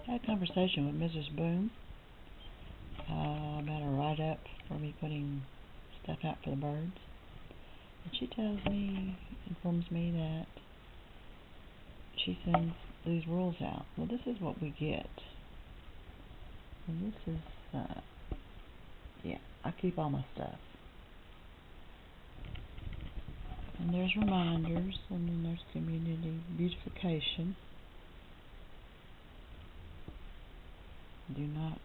had a conversation with Mrs. Boone about a write-up for me putting stuff out for the birds. And she informs me that she sends these rules out. Well, this is what we get. And this is, I keep all my stuff. And there's reminders, and then there's community beautification. Do not.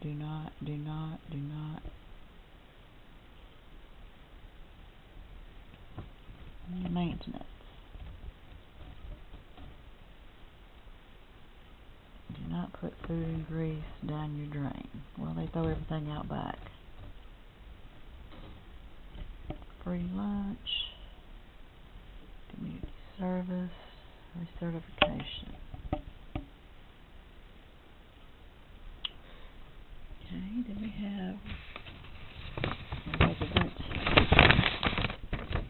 Maintenance. Do not put food and grease down your drain. Well, they throw everything out back. Free lunch. Community service. Recertification. Okay, then we have resident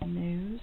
news.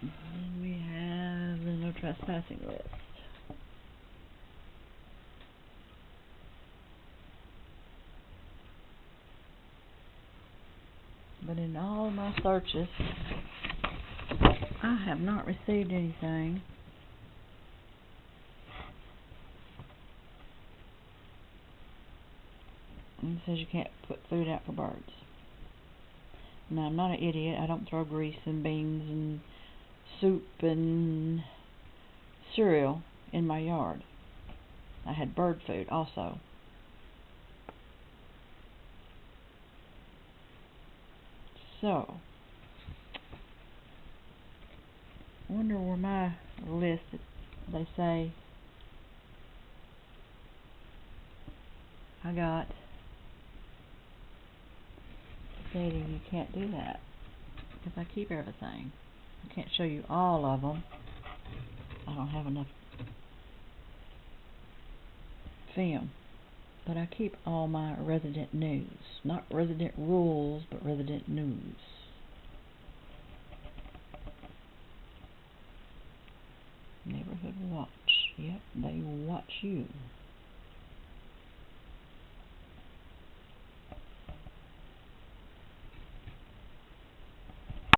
And we have the no trespassing list. But in all my searches, I have not received anything and it says you can't put food out for birds. Now, I'm not an idiot. I don't throw grease and beans and soup and cereal in my yard. I had bird food also. So, I wonder where my list, they say I got stating you can't do that because I keep everything. I can't show you all of them. I don't have enough film. But I keep all my resident news. Not resident rules, but resident news. Neighborhood watch. Yep, they watch you.